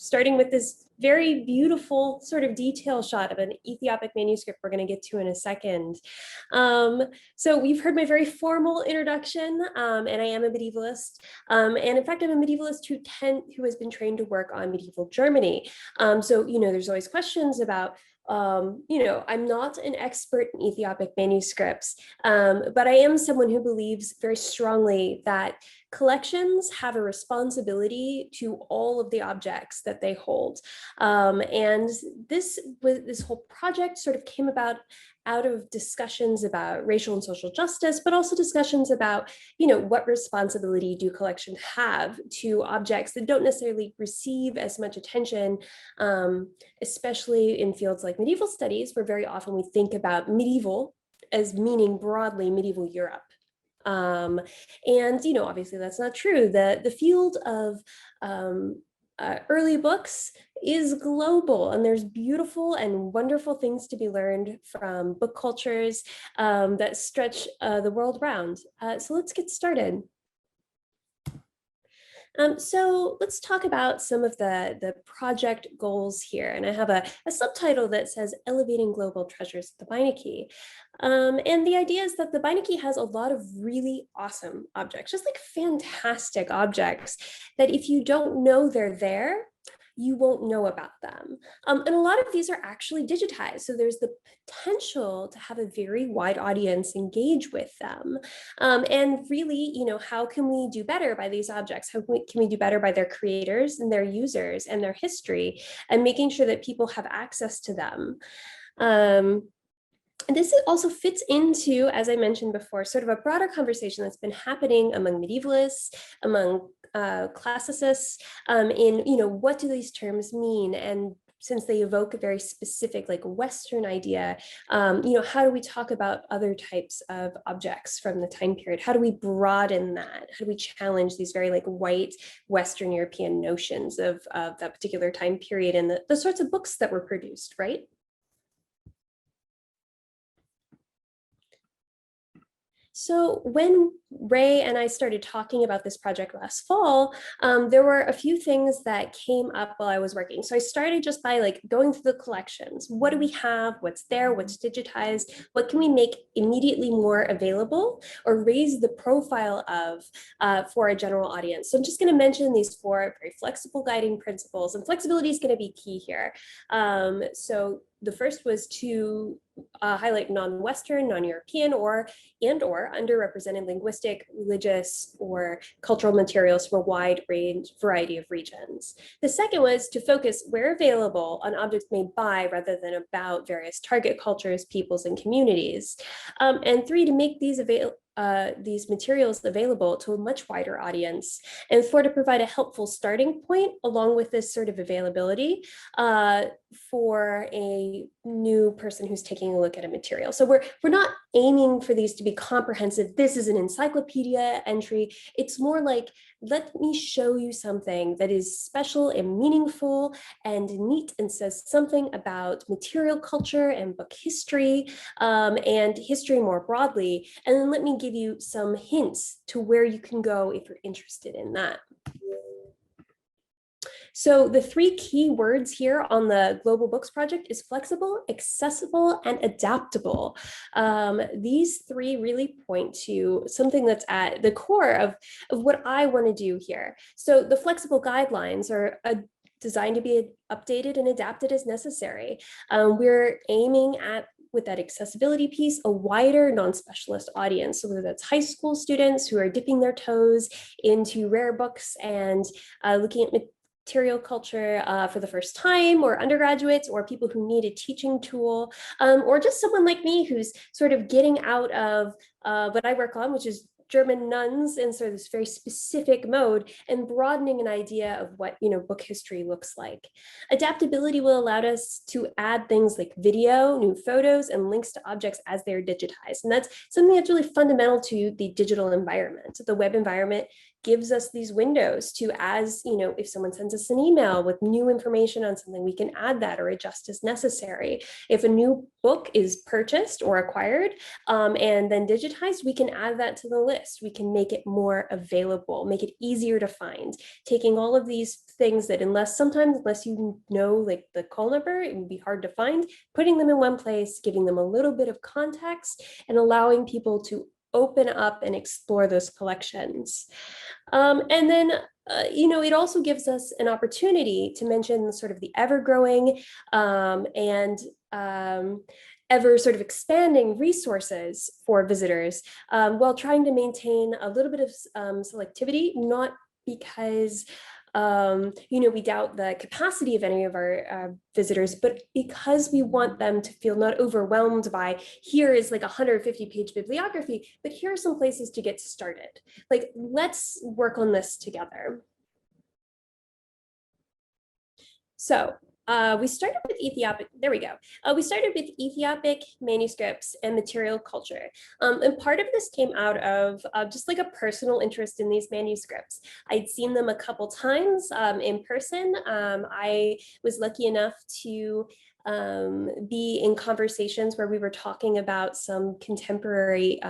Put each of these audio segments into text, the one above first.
starting with this very beautiful sort of detail shot of an Ethiopic manuscript we're going to get to in a second. So you've heard my very formal introduction, and I am a medievalist. And in fact, I'm a medievalist who has been trained to work on medieval Germany. So, there's always questions about I'm not an expert in Ethiopic manuscripts, but I am someone who believes very strongly that collections have a responsibility to all of the objects that they hold. And this whole project sort of came about out of discussions about racial and social justice, but also discussions about, what responsibility do collections have to objects that don't necessarily receive as much attention, especially in fields like medieval studies, where very often we think about medieval as meaning broadly medieval Europe. And, obviously that's not true. The field of early books is global, and there's beautiful and wonderful things to be learned from book cultures that stretch the world around. So let's get started. So let's talk about some of the project goals here. And I have a subtitle that says Elevating Global Treasures at the Beinecke. And the idea is that the Beinecke has a lot of really awesome objects, just like fantastic objects that if you don't know they're there, you won't know about them. And a lot of these are actually digitized. So there's the potential to have a very wide audience engage with them. And really, how can we do better by these objects? How can we do better by their creators and their users and their history, and making sure that people have access to them? And this also fits into, as I mentioned before, sort of a broader conversation that's been happening among medievalists, among classicists, in, what do these terms mean? And since they evoke a very specific, like Western idea, how do we talk about other types of objects from the time period? How do we broaden that? How do we challenge these very like white Western European notions of that particular time period and the sorts of books that were produced, right? So when Ray and I started talking about this project last fall, there were a few things that came up while I was working. So I started just by like going through the collections. What do we have? What's there? What's digitized? What can we make immediately more available or raise the profile of for a general audience? So I'm just going to mention these four very flexible guiding principles, and flexibility is going to be key here. So the first was to highlight non-Western, non-European, or underrepresented linguistic, religious, or cultural materials from a wide variety of regions. The second was to focus, where available, on objects made by rather than about various target cultures, peoples, and communities. And three, to make these materials available to a much wider audience. And four, to provide a helpful starting point along with this sort of availability for a new person who's taking a look at a material. So we're not aiming for these to be comprehensive. This is an encyclopedia entry. It's more like, let me show you something that is special and meaningful and neat and says something about material culture and book history and history more broadly. And then let me give you some hints to where you can go if you're interested in that. So the three key words here on the Global Books Project is flexible, accessible, and adaptable. These three really point to something that's at the core of what I want to do here. So the flexible guidelines are designed to be updated and adapted as necessary. We're aiming at, with that accessibility piece, a wider non-specialist audience. So whether that's high school students who are dipping their toes into rare books and looking at material culture for the first time, or undergraduates, or people who need a teaching tool, or just someone like me who's sort of getting out of what I work on, which is German nuns in sort of this very specific mode, and broadening an idea of what book history looks like. Adaptability will allow us to add things like video, new photos, and links to objects as they're digitized. And that's something that's really fundamental to the digital environment. The web environment gives us these windows to, as you know, if someone sends us an email with new information on something, we can add that or adjust as necessary. If a new book is purchased or acquired and then digitized, we can add that to the list. We can make it more available, make it easier to find, taking all of these things that unless you know like the call number, it would be hard to find, putting them in one place, giving them a little bit of context, and allowing people to open up and explore those collections. And then, it also gives us an opportunity to mention sort of the ever-growing and ever sort of expanding resources for visitors while trying to maintain a little bit of selectivity, not because we doubt the capacity of any of our visitors, but because we want them to feel not overwhelmed by, here is like a 150-page bibliography, but here are some places to get started. Like, let's work on this together. So we started with Ethiopic, there we go. We started with Ethiopic manuscripts and material culture. And part of this came out of just like a personal interest in these manuscripts. I'd seen them a couple times in person. I was lucky enough to be in conversations where we were talking about some contemporary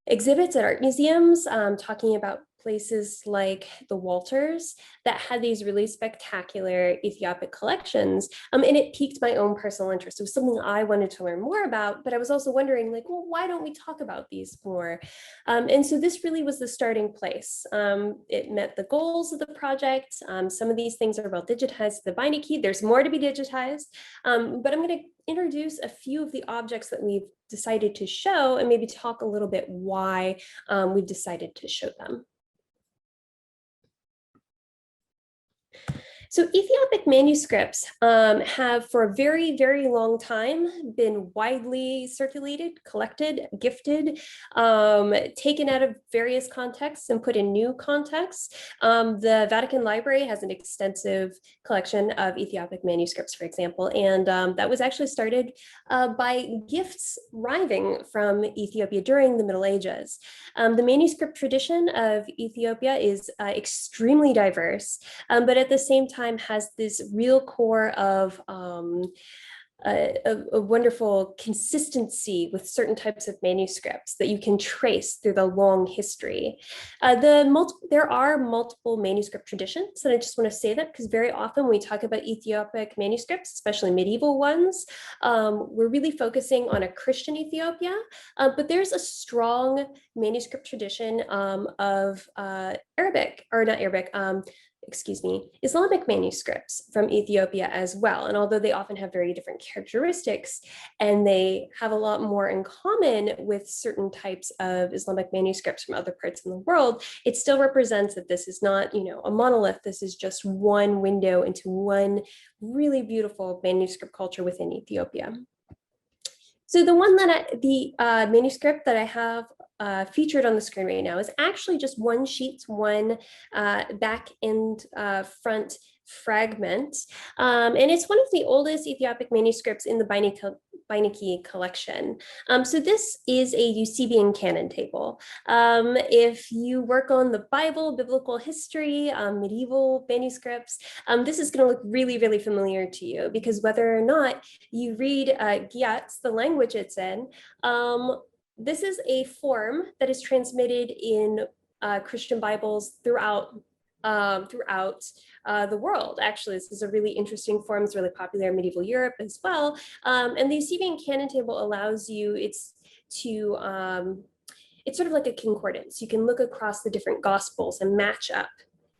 exhibits at art museums, talking about places like the Walters that had these really spectacular Ethiopic collections. And it piqued my own personal interest. It was something I wanted to learn more about, but I was also wondering, like, well, why don't we talk about these more? And so this really was the starting place. It met the goals of the project. Some of these things are well digitized, the Beinecke. There's more to be digitized, but I'm going to introduce a few of the objects that we've decided to show and maybe talk a little bit why we've decided to show them. So Ethiopic manuscripts have for a very, very long time been widely circulated, collected, gifted, taken out of various contexts and put in new contexts. The Vatican Library has an extensive collection of Ethiopic manuscripts, for example, and that was actually started by gifts arriving from Ethiopia during the Middle Ages. The manuscript tradition of Ethiopia is extremely diverse, but at the same time has this real core of a wonderful consistency with certain types of manuscripts that you can trace through the long history. There are multiple manuscript traditions, and I just want to say that because very often when we talk about Ethiopic manuscripts, especially medieval ones, we're really focusing on a Christian Ethiopia, but there's a strong manuscript tradition of Islamic manuscripts from Ethiopia as well. And although they often have very different characteristics and they have a lot more in common with certain types of Islamic manuscripts from other parts of the world, it still represents that this is not, a monolith. This is just one window into one really beautiful manuscript culture within Ethiopia. So the manuscript that I have featured on the screen right now is actually just one sheet, one back and front fragment. And it's one of the oldest Ethiopic manuscripts in the Beinecke collection. So this is a Eusebian canon table. If you work on the Bible, biblical history, medieval manuscripts, this is going to look really, really familiar to you, because whether or not you read Giat, the language it's in, this is a form that is transmitted in Christian Bibles throughout the world. Actually, this is a really interesting form. It's really popular in medieval Europe as well. And the Eusebian canon table allows you, it's sort of like a concordance. You can look across the different gospels and match up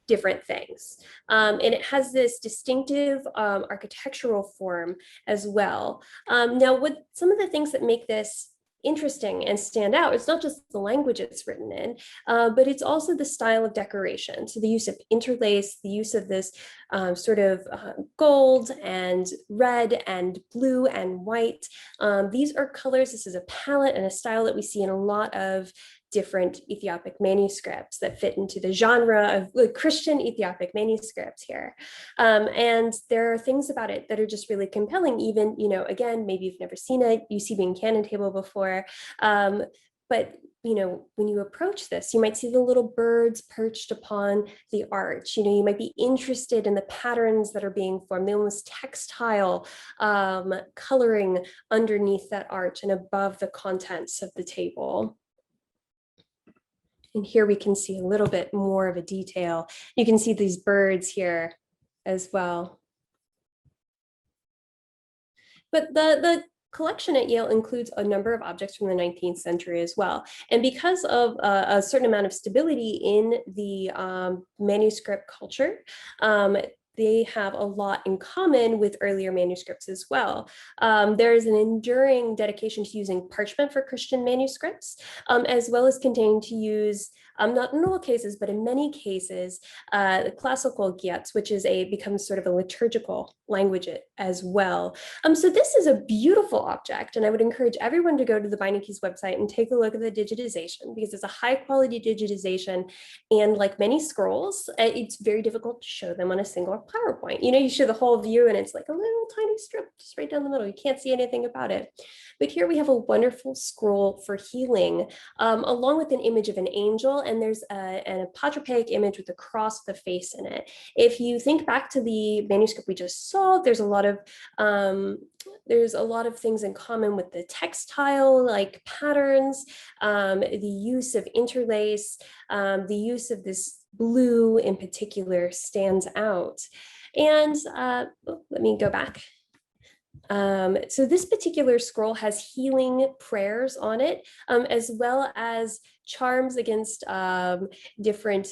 different things. And it has this distinctive architectural form as well. Now, what some of the things that make this interesting and stand out, it's not just the language it's written in, but it's also the style of decoration. So the use of interlace, the use of this sort of gold and red and blue and white. These are colors. This is a palette and a style that we see in a lot of different Ethiopic manuscripts that fit into the genre of Christian Ethiopic manuscripts here. And there are things about it that are just really compelling, even, again, maybe you've never seen a Eusebian canon table before, but when you approach this, you might see the little birds perched upon the arch. You might be interested in the patterns that are being formed, the almost textile coloring underneath that arch and above the contents of the table. And here we can see a little bit more of a detail. You can see these birds here as well. But the collection at Yale includes a number of objects from the 19th century as well. And because of a certain amount of stability in the manuscript culture, they have a lot in common with earlier manuscripts as well. There is an enduring dedication to using parchment for Christian manuscripts, as well as continuing to use, not in all cases, but in many cases, the classical Geats, which becomes sort of a liturgical language as well. So this is a beautiful object, and I would encourage everyone to go to the Beinecke's website and take a look at the digitization, because it's a high quality digitization, and like many scrolls, it's very difficult to show them on a single PowerPoint. You show the whole view and it's like a little tiny strip just right down the middle. You can't see anything about it. But here we have a wonderful scroll for healing, along with an image of an angel, and there's an apotropaic image with a cross with a face in it. If you think back to the manuscript we just saw, there's a lot of things in common with the textile like patterns, the use of interlace, the use of this blue in particular stands out. And let me go back. So this particular scroll has healing prayers on it, as well as charms against different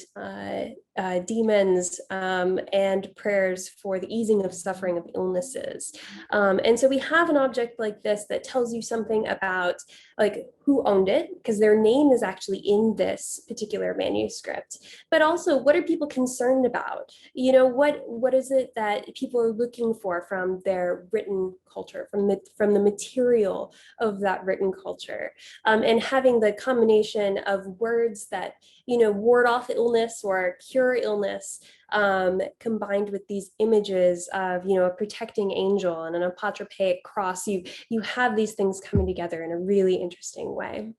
demons, and prayers for the easing of suffering of illnesses. And so we have an object like this that tells you something about like who owned it, because their name is actually in this particular manuscript, but also what are people concerned about? What is it that people are looking for from their written culture, from the material of that written culture, and having the combination of words that ward off illness or cure illness, combined with these images of a protecting angel and an apotropaic cross. You have these things coming together in a really interesting way.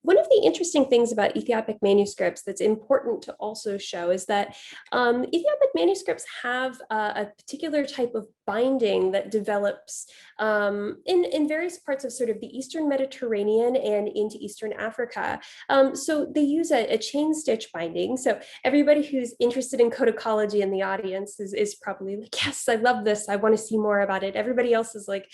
One of the interesting things about Ethiopic manuscripts that's important to also show is that Ethiopic manuscripts have a particular type of binding that develops in various parts of sort of the Eastern Mediterranean and into Eastern Africa. So they use a chain stitch binding. So everybody who's interested in codicology in the audience is probably like, yes, I love this. I want to see more about it. Everybody else is like,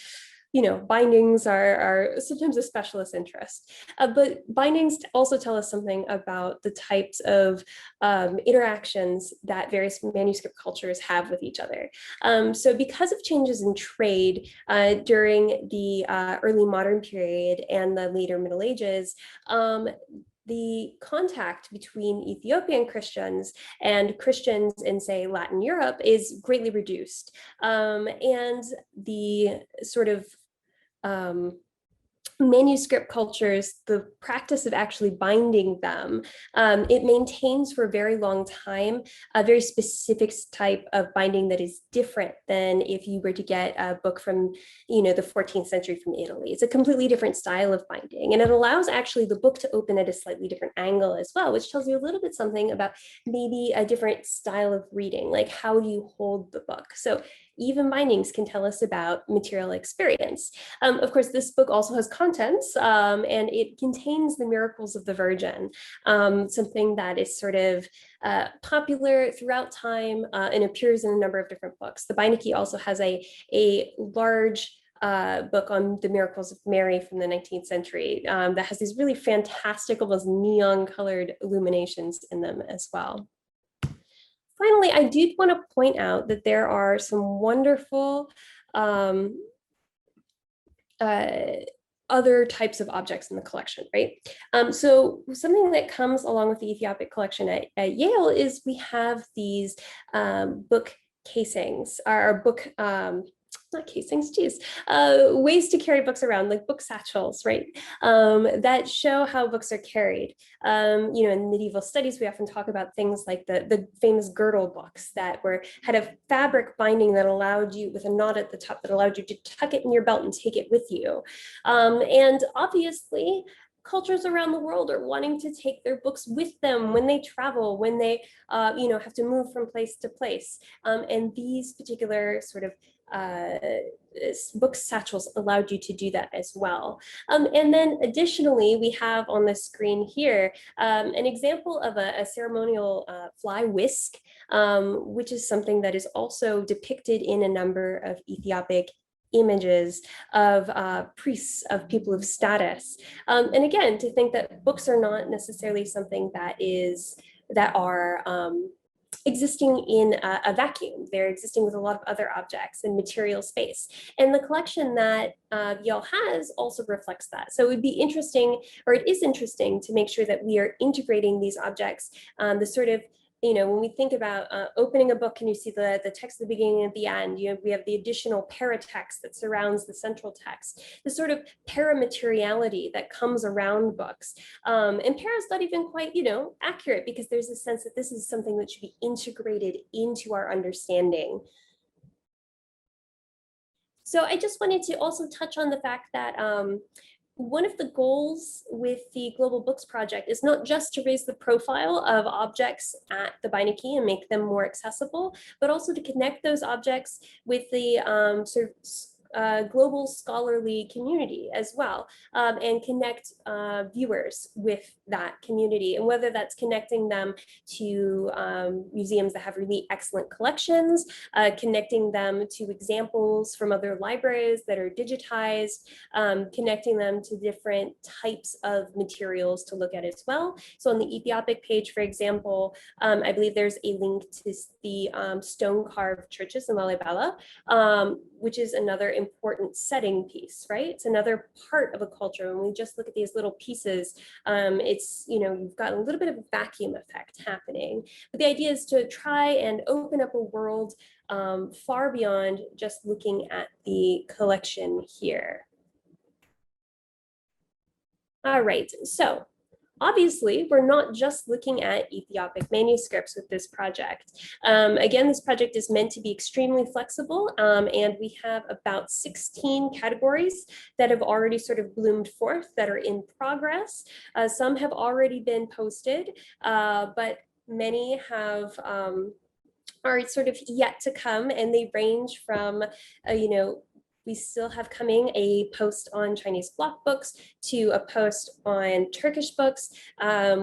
bindings are sometimes a specialist interest, but bindings also tell us something about the types of interactions that various manuscript cultures have with each other. So because of changes in trade during the early modern period and the later Middle Ages, the contact between Ethiopian Christians and Christians in, say, Latin Europe is greatly reduced. And the sort of manuscript cultures, the practice of actually binding them, it maintains for a very long time a very specific type of binding that is different than if you were to get a book from the 14th century from Italy. It's a completely different style of binding, and it allows actually the book to open at a slightly different angle as well, which tells you a little bit something about maybe a different style of reading, like how do you hold the book. So even bindings can tell us about material experience. Of course, this book also has contents, and it contains the miracles of the Virgin, something that is sort of popular throughout time and appears in a number of different books. The Beinecke also has a large book on the miracles of Mary from the 19th century that has these really fantastic, almost neon colored illuminations in them as well. Finally, I did want to point out that there are some wonderful other types of objects in the collection, right? So something that comes along with the Ethiopic collection at Yale is we have these book casings, our book not casings, geez, ways to carry books around, like book satchels, right? That show how books are carried. In medieval studies, we often talk about things like the famous girdle books that had a fabric binding that allowed you, with a knot at the top, that allowed you to tuck it in your belt and take it with you. And obviously, cultures around the world are wanting to take their books with them when they travel, when they, have to move from place to place. And these particular sort of book satchels allowed you to do that as well. And then additionally, we have on the screen here an example of a ceremonial fly whisk, which is something that is also depicted in a number of Ethiopic images of priests, of people of status. And again, to think that books are not necessarily something that are existing in a vacuum. They're existing with a lot of other objects and material space. And the collection that Yale has also reflects that. So it would be interesting, or it is interesting, to make sure that we are integrating these objects, the sort of, when we think about opening a book and you see the text at the beginning and at the end, we have the additional paratext that surrounds the central text, the sort of paramateriality that comes around books. And para is not even quite, accurate, because there's a sense that this is something that should be integrated into our understanding. So I just wanted to also touch on the fact that one of the goals with the Global Books Project is not just to raise the profile of objects at the Beinecke and make them more accessible, but also to connect those objects with the sort of global scholarly community as well, and connect viewers with that community. And whether that's connecting them to museums that have really excellent collections, connecting them to examples from other libraries that are digitized, connecting them to different types of materials to look at as well. So on the Ethiopic page, for example, I believe there's a link to the stone-carved churches in Lalibela, which is another important setting piece, right? It's another part of a culture. When we just look at these little pieces, it's, you've got a little bit of a vacuum effect happening. But the idea is to try and open up a world far beyond just looking at the collection here. All right, so obviously, we're not just looking at Ethiopic manuscripts with this project. Again, this project is meant to be extremely flexible, and we have about 16 categories that have already sort of bloomed forth, that are in progress. Some have already been posted, but many are sort of yet to come, and they range from, we still have coming a post on Chinese block books to a post on Turkish books.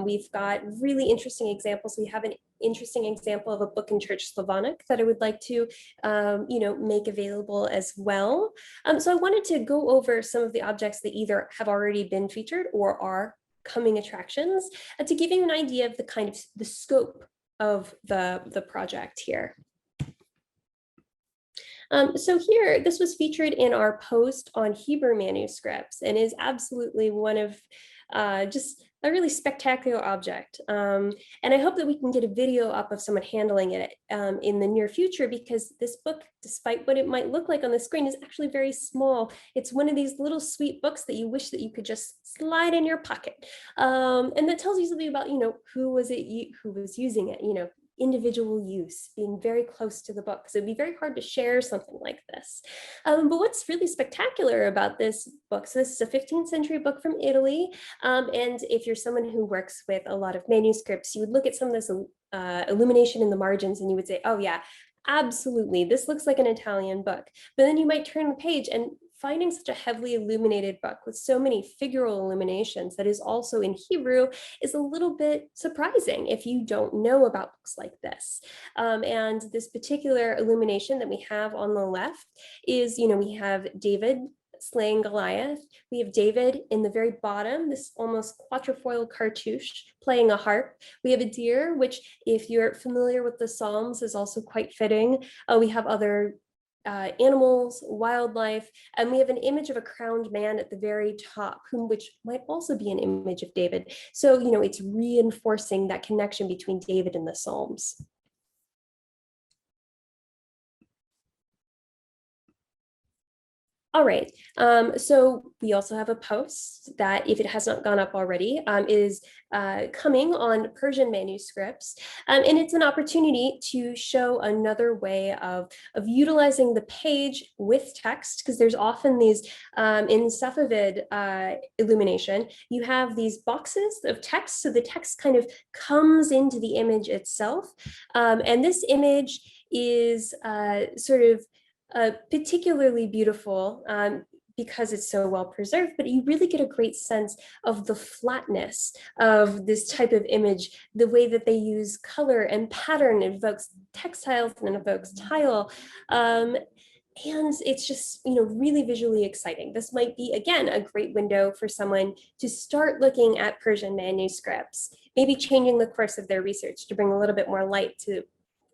We've got really interesting examples. We have an interesting example of a book in Church Slavonic that I would like to, make available as well. So I wanted to go over some of the objects that either have already been featured or are coming attractions, to give you an idea of the kind of the scope of the project here. So here, this was featured in our post on Hebrew manuscripts and is absolutely one of just a really spectacular object. And I hope that we can get a video up of someone handling it in the near future, because this book, despite what it might look like on the screen, is actually very small. It's one of these little sweet books that you wish that you could just slide in your pocket. And that tells you something about, who was using it, individual use, being very close to the book. So it'd be very hard to share something like this. But what's really spectacular about this book, so this is a 15th century book from Italy. And if you're someone who works with a lot of manuscripts, you would look at some of this illumination in the margins and you would say, oh yeah, absolutely, this looks like an Italian book. But then you might turn the page, and finding such a heavily illuminated book with so many figural illuminations that is also in Hebrew is a little bit surprising if you don't know about books like this. And this particular illumination that we have on the left is, we have David slaying Goliath. We have David in the very bottom, this almost quatrefoil cartouche, playing a harp. We have a deer, which, if you're familiar with the Psalms, is also quite fitting. We have other animals, wildlife, and we have an image of a crowned man at the very top, which might also be an image of David. So, it's reinforcing that connection between David and the Psalms. All right. So we also have a post that, if it has not gone up already, is coming on Persian manuscripts. And it's an opportunity to show another way of utilizing the page with text, because there's often these, in Safavid illumination, you have these boxes of text. So the text kind of comes into the image itself. And this image is sort of particularly beautiful because it's so well preserved, but you really get a great sense of the flatness of this type of image. The way that they use color and pattern evokes textiles and evokes tile. And it's just, really visually exciting. This might be, again, a great window for someone to start looking at Persian manuscripts, maybe changing the course of their research to bring a little bit more light to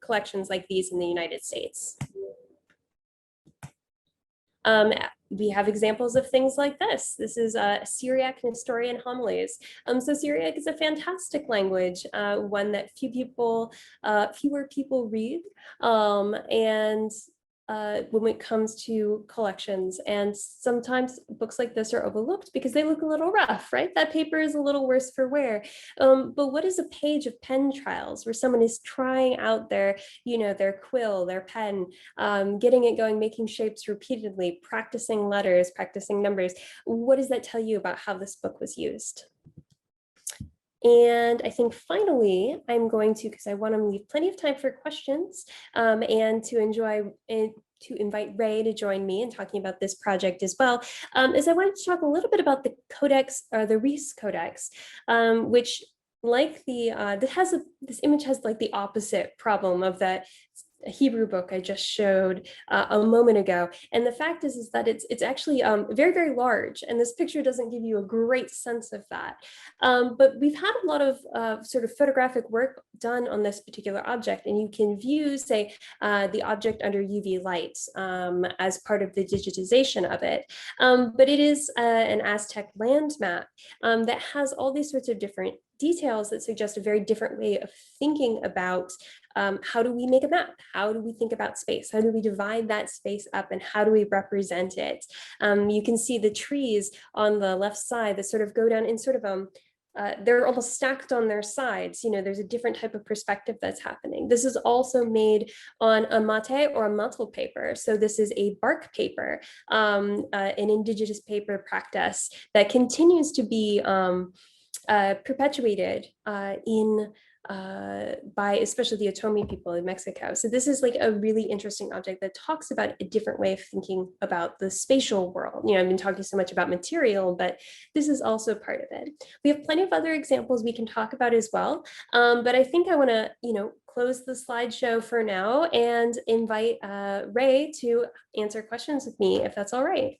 collections like these in the United States. We have examples of things like this. This is Syriac Nestorian homilies. So Syriac is a fantastic language, one that fewer people read, and when it comes to collections. And sometimes books like this are overlooked because they look a little rough, right? That paper is a little worse for wear. But what is a page of pen trials where someone is trying out their quill, their pen, getting it going, making shapes repeatedly, practicing letters, practicing numbers? What does that tell you about how this book was used? And I think finally, I'm going to, because I want to leave plenty of time for questions, and to invite Ray to join me in talking about this project as well, is I wanted to talk a little bit about the Codex, or the Rees Codex, which, like this image has like the opposite problem of that Hebrew book I just showed a moment ago. And the fact is that it's actually very, very large. And this picture doesn't give you a great sense of that. But we've had a lot of sort of photographic work done on this particular object. And you can view, say, the object under UV light as part of the digitization of it. But it is an Aztec land map that has all these sorts of different details that suggest a very different way of thinking about how do we make a map? How do we think about space? How do we divide that space up, and how do we represent it? You can see the trees on the left side that sort of go down in sort of they're almost stacked on their sides. There's a different type of perspective that's happening. This is also made on a mate or a mantle paper. So this is a bark paper, an indigenous paper practice that continues to be perpetuated by especially the Otomi people in Mexico. So this is like a really interesting object that talks about a different way of thinking about the spatial world. I've been talking so much about material, but this is also part of it. We have plenty of other examples we can talk about as well. But I think I want to, close the slideshow for now and invite Ray to answer questions with me, if that's all right.